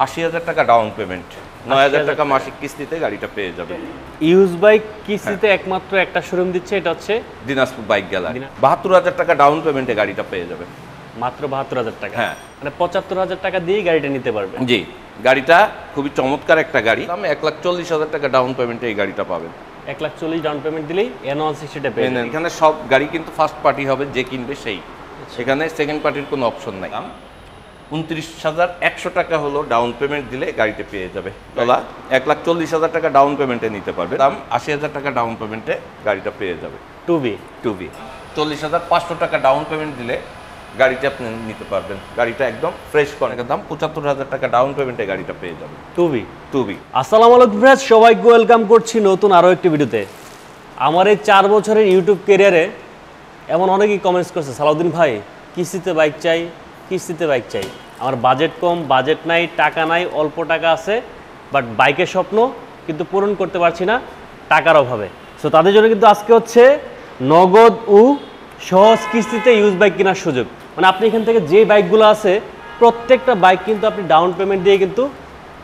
80,000 টাকা down payment, 9,000 টাকা মাসিক কিস্তিতে গাড়িটা পেয়ে যাবে। ইউজ বাইক কিস্তিতে একমাত্র একটা শোরুম দিচ্ছে, এটা হচ্ছে দিনাজপুর বাইক গ্যালারি। 72,000 টাকা ডাউন পেমেন্টে গাড়িটা পেয়ে যাবে মাত্র 72,000 টাকা। হ্যাঁ, মানে 75,000 টাকা দিয়ে গাড়িটা নিতে পারবে। জি, গাড়িটা খুবই চমৎকার একটা গাড়ি। আমি 1,40,000 টাকা ডাউন পেমেন্টে এই গাড়িটা পাবেন। 1,40,000 ডাউন পেমেন্ট দিলেই N160টা পেয়ে যাবেন। এখানে সব গাড়ি কিন্তু ফার্স্ট পার্টি হবে, যে কিনবে সেই। সেখানে সেকেন্ড পার্টির কোনো অপশন নাই। 29,100 টাকা হলো ডাউন পেমেন্ট দিলে গাড়িতে পেয়ে যাবে। তোলা 1,40,000 টাকা ডাউন পেমেন্টে নিতে পারবে। দাম 80,000 টাকা ডাউন পেমেন্টে গাড়িটা পেয়ে যাবে। 2B 40,500 টাকা ডাউন পেমেন্ট দিলে গাড়িটা আপনি নিতে পারবেন। গাড়িটা একদম ফ্রেশ কন্ডিশনের দাম 75,000 টাকা ডাউন পেমেন্টে গাড়িটা পেয়ে যাবে। 2B। আসসালামু আলাইকুম ফ্রেন্ডস, সবাইকে ওয়েলকাম করছি নতুন আরও একটি ভিডিওতে। আমার এই 4 বছরের ইউটিউব ক্যারিয়ারে এমন অনেকেই কমেন্টস করছে, সালাউদ্দিন ভাই কিস্তিতে বাইক চাই, কিস্তিতে বাইক চাই। আমার বাজেট কম, বাজেট নাই, টাকা নাই, অল্প টাকা আছে, বাট বাইকের স্বপ্ন কিন্তু পূরণ করতে পারছি না টাকার অভাবে। সো তাদের জন্য কিন্তু আজকে হচ্ছে নগদ ও সহজ কিস্তিতে ইউজ বাইক কেনার সুযোগ। মানে আপনি এখান থেকে যে বাইকগুলো আছে প্রত্যেকটা বাইক কিন্তু আপনি ডাউন পেমেন্ট দিয়ে কিন্তু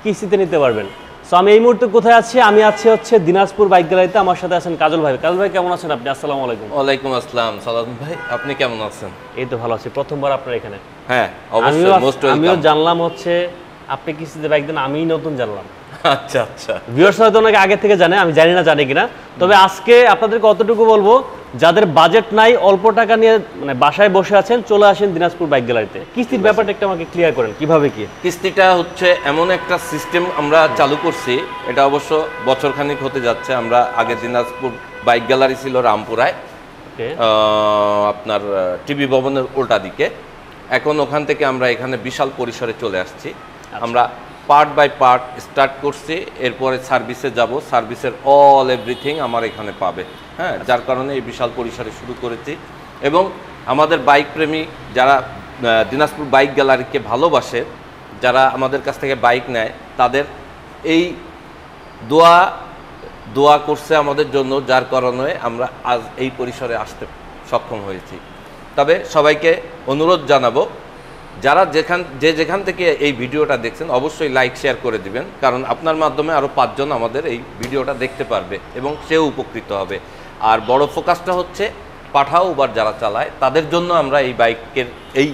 কিস্তিতে নিতে পারবেন। সো আমি এই মুহূর্তে কোথায় আছি? আমি আছি হচ্ছে দিনাজপুর বাইক গ্যালারিতে। আমার সাথে আছেন কাজল ভাই। কাজল ভাই কেমন আছেন আপনি? আসসালামু আলাইকুম। ওয়ালাইকুম আসসালাম সালাউদ্দিন ভাই, আপনি কেমন আছেন? এই তো ভালো আছি। প্রথমবার আপনার এখানে। হ্যাঁ অবশ্যই, মোস্ট ওয়েলকাম। আমিও জানলাম হচ্ছে আপনি কিস্তিতে বাইক দেন, আমিই নতুন জানলাম। আচ্ছা আচ্ছা, ভিউয়ার্স হয়তো অনেকে আগে থেকে জানে, আমি জানি না জানে কিনা। তবে আজকে আপনাদেরকে অতটুকু বলবো, যাদের বাজেট নাই, অল্প টাকা নিয়ে মানে বাসায় বসে আছেন, চলে আসেন দিনাজপুর বাইক গ্যালারিতে। কিস্তির ব্যাপারটা একটু আমাকে ক্লিয়ার করেন, কিভাবে কি? কিস্তিটা হচ্ছে এমন একটা সিস্টেম আমরা চালু করছি, এটা অবশ্য বছরখানিক হতে যাচ্ছে। আমরা আগে দিনাজপুর বাইক গ্যালারি ছিল রামপুরায়, আপনার টিভি ভবনের উল্টা দিকে। এখন ওখান থেকে আমরা এখানে বিশাল পরিসরে চলে আসছি। আমরা পার্ট বাই পার্ট স্টার্ট করছি, এরপরে সার্ভিসে যাব। সার্ভিসের অল এভরিথিং আমার এখানে পাবে। হ্যাঁ, যার কারণে এই বিশাল পরিসরে শুরু করেছি। এবং আমাদের বাইক প্রেমী যারা দিনাজপুর বাইক গ্যালারিকে ভালোবাসে, যারা আমাদের কাছ থেকে বাইক নেয়, তাদের এই দোয়া করছে আমাদের জন্য, যার কারণে আমরা আজ এই পরিসরে আসতে সক্ষম হয়েছি। তবে সবাইকে অনুরোধ জানাবো, যারা যেখান থেকে এই ভিডিওটা দেখছেন অবশ্যই লাইক শেয়ার করে দিবেন, কারণ আপনার মাধ্যমে আরও 5 জন আমাদের এই ভিডিওটা দেখতে পারবে এবং সেও উপকৃত হবে। আর বড় ফোকাসটা হচ্ছে পাঠাও উবার যারা চালায় তাদের জন্য আমরা এই বাইকের এই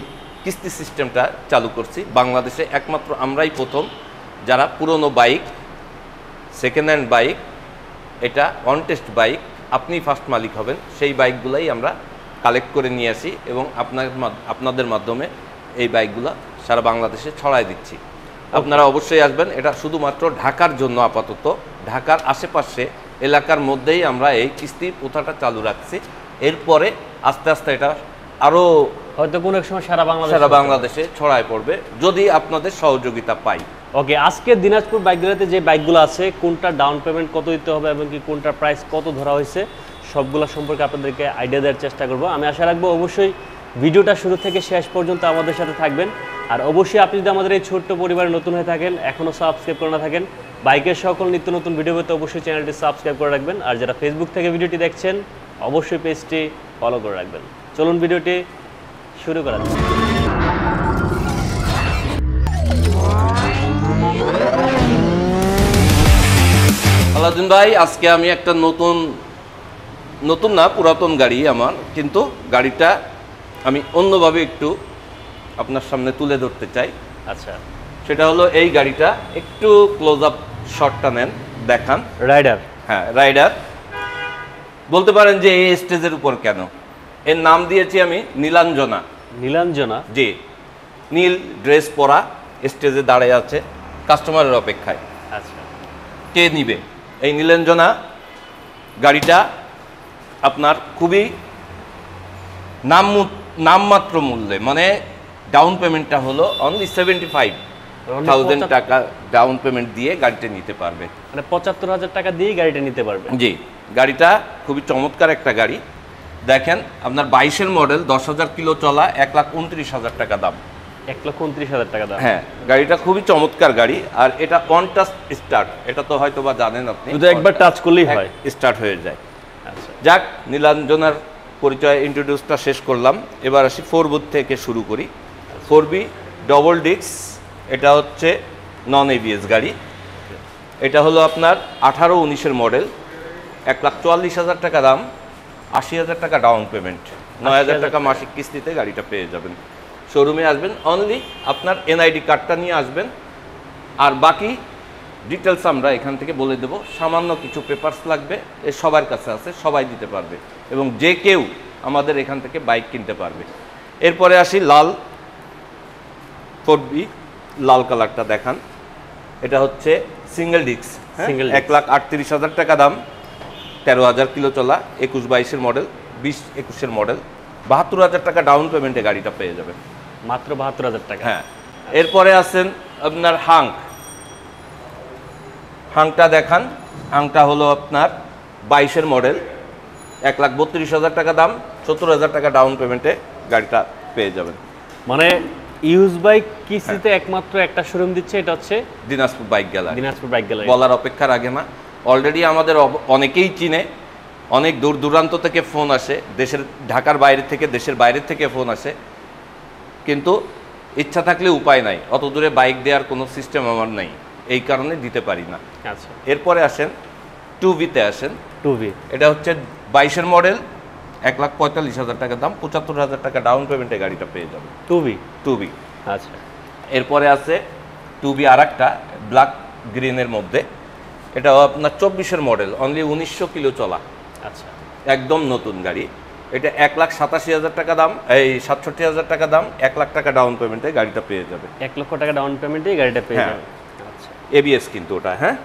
কিস্তি সিস্টেমটা চালু করছি। বাংলাদেশে একমাত্র আমরাই প্রথম যারা পুরনো বাইক, সেকেন্ড হ্যান্ড বাইক, এটা অন টেস্ট বাইক, আপনি ফার্স্ট মালিক হবেন, সেই বাইকগুলাই আমরা কালেক্ট করে নিয়ে আসি এবং আপনাদের মাধ্যমে এই বাইকগুলো সারা বাংলাদেশে ছড়াই দিচ্ছি। আপনারা অবশ্যই আসবেন। এটা শুধুমাত্র ঢাকার জন্য আপাতত, ঢাকার আশেপাশে এলাকার মধ্যেই আমরা এই কিস্তি প্রথাটা চালু রাখছি। এরপরে আস্তে আস্তে এটা আরও হয়তো কোনো এক সময় সারা বাংলাদেশে ছড়ায় পড়বে, যদি আপনাদের সহযোগিতা পাই। ওকে, আজকে দিনাজপুর বাইক গ্যালারিতে যে বাইকগুলো আছে, কোনটা ডাউন পেমেন্ট কত দিতে হবে এবং কি কোনটার প্রাইস কত ধরা হয়েছে, সবগুলো সম্পর্কে আপনাদেরকে আইডিয়া দেওয়ার চেষ্টা করব। আমি আশা রাখবো অবশ্যই ভিডিওটা শুরু থেকে শেষ পর্যন্ত আমাদের সাথে থাকবেন। আর অবশ্যই আপনি যদি আমাদের এই ছোট্ট পরিবারে নতুন হয়ে থাকেন, এখনও সাবস্ক্রাইব করে না থাকেন, বাইকের সকল নিত্য নতুন ভিডিও পেতে অবশ্যই চ্যানেলটি সাবস্ক্রাইব করে রাখবেন। আর যারা ফেসবুক থেকে ভিডিওটি দেখছেন অবশ্যই পেজটি ফলো করে রাখবেন। চলুন ভিডিওটি শুরু করা যাক। আলাউদ্দিন ভাই, আজকে আমি একটা নতুন না পুরাতন গাড়ি আমার, কিন্তু গাড়িটা আমি অন্যভাবে একটু আপনার সামনে তুলে ধরতে চাই। আচ্ছা, সেটা হলো এই গাড়িটা একটু ক্লোজ আপ শটটা নেন, দেখান। রাইডার। হ্যাঁ, রাইডার বলতে পারেন যে এই স্টেজের উপর কেন এর নাম দিয়েছি আমি নীলাঞ্জনা। নীলাঞ্জনা? জি, নীল ড্রেস পরা স্টেজে দাঁড়িয়ে আছে কাস্টমারের অপেক্ষায়। আচ্ছা, কে নিবে এই নীলাঞ্জনা গাড়িটা? আপনার খুবই নামমাত্র মূল্যে, মানে ডাউন পেমেন্টটা হলো অনলি 75,000 টাকা ডাউন পেমেন্ট দিয়ে গাড়িটা নিতে পারবে। মানে 75,000 টাকা দিয়ে গাড়িটা নিতে পারবে। জি, গাড়িটা খুবই চমৎকার একটা গাড়ি। দেখেন, আপনার 22-এর মডেল, 10,000 কিলো চলা, 1,29,000 টাকা দাম। 1,29,000 টাকা দাম। হ্যাঁ, গাড়িটা খুবই চমৎকার গাড়ি। আর এটা অন টাচ স্টার্ট, এটা তো হয়তো বা জানেন আপনি, শুধু একবার টাচ করলেই হয়, স্টার্ট হয়ে যায়। আচ্ছা, যাক, নীলাঞ্জনার পরিচয় ইন্ট্রোডিউসটা শেষ করলাম। এবার আসি 4B থেকে শুরু করি। 4B ডবল ডিস্ক, এটা হচ্ছে নন এবিএস গাড়ি। এটা হলো আপনার 18-19-এর মডেল, 1,44,000 টাকা দাম, 80,000 টাকা ডাউন পেমেন্ট, 9,000 টাকা মাসিক কিস্তিতে গাড়িটা পেয়ে যাবেন। শোরুমে আসবেন, অনলি আপনার এনআইডি কার্ডটা নিয়ে আসবেন, আর বাকি ডিটেলস আমরা এখান থেকে বলে দেব। সামান্য কিছু পেপারস লাগবে, এ সবার কাছে আছে, সবাই দিতে পারবে এবং যে কেউ আমাদের এখান থেকে বাইক কিনতে পারবে। এরপরে আসি লাল 4B, লাল কালারটা দেখান। এটা হচ্ছে সিঙ্গেল ডিস্ক, Single 1,38,000 টাকা দাম, 13,000 কিলো চলা, 21-22-এর মডেল, 20-21-এর মডেল, 72,000 টাকা ডাউন পেমেন্টে গাড়িটা পেয়ে যাবেন। মাত্র 72,000 টাকা। হ্যাঁ। এরপরে আছেন আপনার হাংটা দেখান। হাংটা হলো আপনার 22-এর মডেল, 1,32,000 টাকা দাম, 70,000 টাকা ডাউন পেমেন্টে গাড়িটা পেয়ে যাবেন। মানে ইউজ বাইক কিস্তিতে একমাত্র একটা শোরুম দিচ্ছে, এটা হচ্ছে Dinajpur bike gallery. Dinajpur bike gallery. বলার অপেক্ষা রাখে না, অলরেডি আমাদের অনেকেই চিনে, অনেক দূর দূরান্ত থেকে ফোন আসে, ঢাকার বাইরে থেকে, দেশের বাইরে থেকে ফোন আসে, কিন্তু ইচ্ছা থাকলে উপায় নাই, অত দূরে বাইক দেওয়ার কোনো সিস্টেম আমার নাই, এই কারণে দিতে পারি না। আচ্ছা, এরপরে আসেন 2B-তে আসেন। 2B, এটা হচ্ছে 22-এর মডেল, 1,45,000 টাকা দাম, 75,000 টাকা ডাউন পেমেন্টে গাড়িটা পেয়ে যাবে। 2B। 2B। আচ্ছা, এরপরে আছে 2B আরেকটা ব্ল্যাক গ্রিনের মধ্যে, এটাও আপনার 24-এর মডেল, অনলি 1900 কিলো চলা, আচ্ছা, একদম নতুন গাড়ি। এটা 1,87,000 টাকা দাম, এই 67,000 টাকা দাম, 1 লাখ টাকা ডাউন পেমেন্টে গাড়িটা পেয়ে যাবে। 1 লক্ষ টাকা ডাউন পেমেন্টে গাড়িটা পেয়ে হ্যাঁ। যাবে। আচ্ছা, এবিএস কিন্তু ওটা। হ্যাঁ।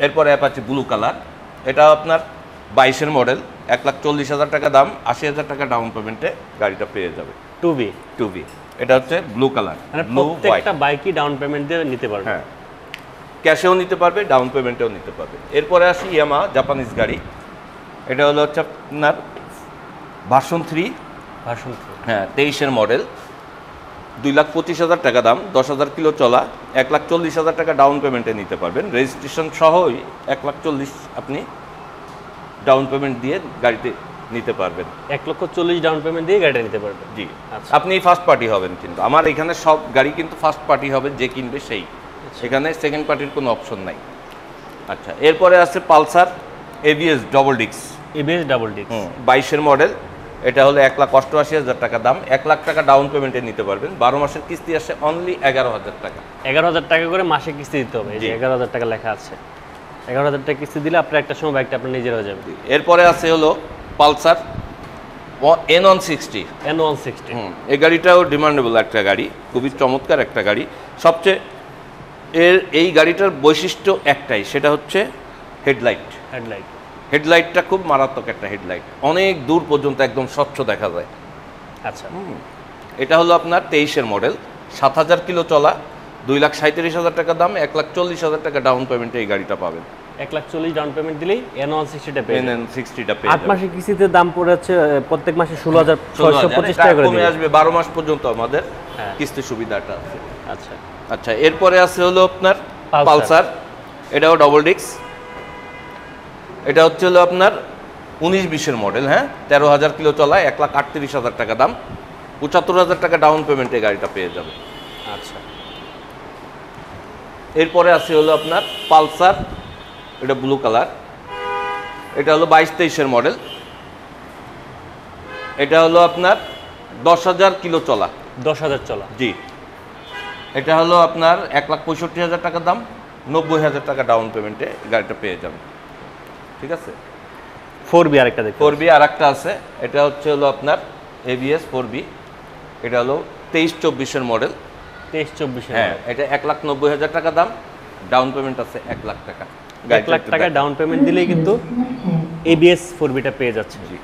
এরপরে অ্যাপাচি ব্লু কালার, এটা আপনার 22-এর মডেল, 1,40,000 টাকা দাম, 80,000 টাকা ডাউন পেমেন্টে গাড়িটা পেয়ে যাবে। 2B। এটা হচ্ছে ব্লু কালার, মানে ব্লু হোয়াইট। প্রত্যেকটা বাইকই ডাউন পেমেন্ট দিয়ে নিতে পারবে। হ্যাঁ, ক্যাশেও নিতে পারবে, ডাউন পেমেন্টেও নিতে পারবে। এরপরে আসি ইয়ামা জাপানিজ গাড়ি। এটা হলো হচ্ছে আপনার ভার্সন 3, হ্যাঁ, 23-এর মডেল, 2,25,000 টাকা দাম, 10,000 কিলো চলা, 1,40,000 টাকা ডাউন পেমেন্টে নিতে পারবেন। রেজিস্ট্রেশন সহই 1,40,000 আপনি ডাউন পেমেন্ট দিয়ে গাড়িতে নিতে পারবেন। 1,40,000 ডাউন পেমেন্ট দিয়ে গাড়িটা নিতে পারবে। জি। আচ্ছা। আপনি ফার্স্ট পার্টি হবেন, কিন্তু আমার এখানে সব গাড়ি কিন্তু ফার্স্ট পার্টি হবে, যে কিনবে সেই, সেখানে সেকেন্ড পার্টির কোনো অপশন নাই। আচ্ছা, এরপরে আছে Pulsar ABS double disc, ABS double disc, 22-এর মডেল, এটা হলো 1,88,000 টাকা দাম, 1 লাখ টাকা ডাউন পেমেন্টে নিতে পারবেন। 12 মাসের কিস্তি আসে অনলি 11,000 টাকা। 11,000 টাকা করে মাসে কিস্তি দিতে হবে। এই যে জি। 11,000 টাকা লেখা আছে, 11,000 টাকা কিস্তি দিলে আপনার একটা সময় বাইকটা আপনার নিজের হয়ে যাবে। এরপরে আছে হলো পালসার N160। N160, এই গাড়িটাও ডিমান্ডেবল একটা গাড়ি, খুবই চমৎকার একটা গাড়ি। সবচেয়ে এই গাড়িটার বৈশিষ্ট্য একটাই, সেটা হচ্ছে হেডলাইটটা খুব মারাত্মক একটা হেডলাইট, অনেক দূর পর্যন্ত একদম স্বচ্ছ দেখা যায়। আচ্ছা, এটা হলো আপনার 23-এর মডেল, 7,000 কিলো চলা, 2,37,000 টাকা দাম, 1,40,000 টাকা ডাউন পেমেন্টে এই গাড়িটা পাবেন। 1,40,000 ডাউন পেমেন্ট দিলেই N160টা পেয়ে যাবেন। N160টা পেয়ে 8 মাসের কিস্তিতে দাম পড়ে যাচ্ছে প্রত্যেক মাসে 16,625 টাকা করে কমে দিবে। আসবে, 12 মাস পর্যন্ত আমাদের হ্যাঁ। কিস্তি সুবিধাটা আছে। আচ্ছা, আচ্ছা, এরপরে আছে হলো আপনার পালসার। পালসার, এটাও ডবল ডিস্ক, এটা হচ্ছে হলো আপনার 19-20-এর মডেল, হ্যাঁ, 13,000 কিলো চলা, 1,38,000 টাকা দাম, 75,000 টাকা ডাউন পেমেন্টে গাড়িটা পেয়ে যাবে। আচ্ছা, এরপরে আছে হলো আপনার পালসার, এটা ব্লু কালার, এটা হলো 22-23-এর মডেল, এটা হলো আপনার 10,000 কিলো চলা। 10,000 চলা। জি। এটা হলো আপনার 1,65,000 টাকা দাম, 90,000 টাকা ডাউন পেমেন্টে গাড়িটা পেয়ে যাবেন। ঠিক আছে। 4B আরেকটা দেখো। 4B আর একটা আছে, এটা হচ্ছে হলো আপনার ABS 4B, এটা হলো 23-24-এর মডেল, 23-24-এর। হ্যাঁ, এটা 1,90,000 টাকা দাম, ডাউন পেমেন্ট আছে 1 লাখ টাকা। 1 লাখ টাকা ডাউন পেমেন্ট দিলেই কিন্তু ABS 4Bটা পেয়ে যাচ্ছে। জি।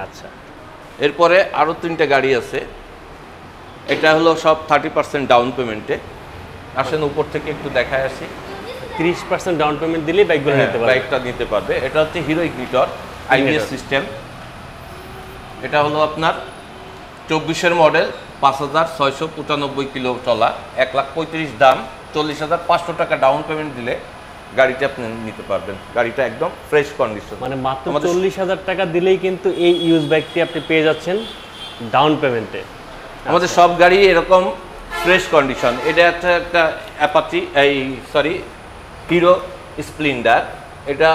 আচ্ছা, এরপরে আরও 3টে গাড়ি আছে, এটা হলো সব 30% ডাউন পেমেন্টে। আসেন উপর থেকে একটু দেখায় আসি। 30% ডাউন পেমেন্ট দিলেই বাইকগুলো নিতে পারবে। বাইকটা নিতে পারবে। এটা হচ্ছে হিরো ইগনিটর IBS সিস্টেম, এটা হলো আপনার 24-এর মডেল, 5,695 কিলো চলা, 1,35,000 দাম, 40,500 টাকা ডাউন পেমেন্ট দিলে গাড়িটা আপনি নিতে পারবেন। গাড়িটা একদম ফ্রেশ কন্ডিশন, মানে মাত্র 40,000 টাকা দিলেই কিন্তু এই ইউজ বাইকটি আপনি পেয়ে যাচ্ছেন ডাউন পেমেন্টে। আমাদের সব গাড়ি এরকম ফ্রেশ কন্ডিশন। এটা একটা অ্যাপাচি, হিরো স্প্লেন্ডার। এটা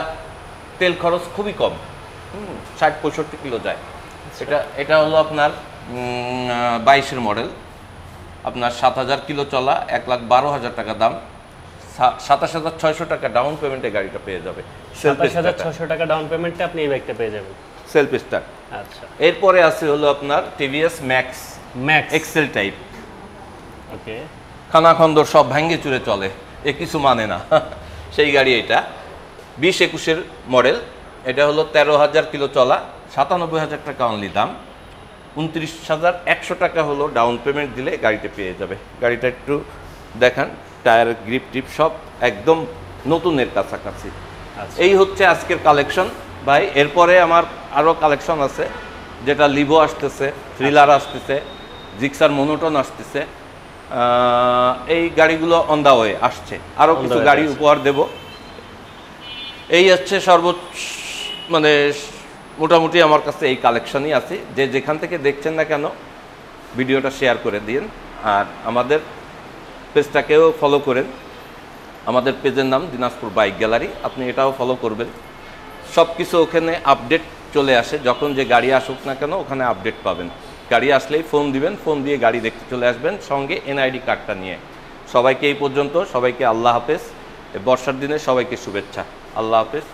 তেল খরচ খুবই কম, 60-65 কিলো যায়। এটা হলো আপনার 22-এর মডেল, আপনার 7000 কিলো চলা, 1,12,000 টাকা দাম, 27,600 টাকা ডাউন পেমেন্টে গাড়িটা পেয়ে যাবে। 27,600 টাকা ডাউন পেমেন্টে আপনি এই বাইকটা পেয়ে যাবেন সেলফ স্টার্ট। আচ্ছা, এরপরে আছে হলো আপনার টিভিএস ম্যাক্স এক্সেল টাইপ। ওকে, খানা খন্দর সব ভাঙ্গে চুরে চলে, কিছু মানে না সেই গাড়ি। এটা 20-21-এর মডেল। এটা হলো 13,000 কিলো চলা, 97,000 টাকা অনলি দাম, 29,100 টাকা হলো ডাউন পেমেন্ট দিলে গাড়িটা পেয়ে যাবে। গাড়িটা একটু দেখান, টায়ার গ্রিপ টিপ সব একদম নতুনের কাছাকাছি। এই হচ্ছে আজকের কালেকশন ভাই। এরপরে আমার আরও কালেকশন আছে, যেটা লিভো আসতেছে, থ্রিলার আসতেছে, জিক্সার মনোটন আসতেছে। এই গাড়িগুলো অন দা ওয়ে আসছে, আরও কিছু গাড়ি উপহার দেব। এই হচ্ছে মোটামুটি আমার কাছে এই কালেকশনই আছে। যে যেখান থেকে দেখছেন না কেন ভিডিওটা শেয়ার করে দিন, আর আমাদের পেজটাকেও ফলো করেন। আমাদের পেজের নাম দিনাজপুর বাইক গ্যালারি, আপনি এটাও ফলো করবেন। সব কিছু ওখানে আপডেট চলে আসে, যখন যে গাড়ি আসুক না কেন ওখানে আপডেট পাবেন। গাড়ি আসলেই ফোন দিবেন, ফোন দিয়ে গাড়ি দেখতে চলে আসবেন সঙ্গে এনআইডি কার্ডটা নিয়ে। সবাইকে এই পর্যন্ত, সবাইকে আল্লাহ হাফেজ। বর্ষার দিনে সবাইকে শুভেচ্ছা, আল্লাহ হাফেজ।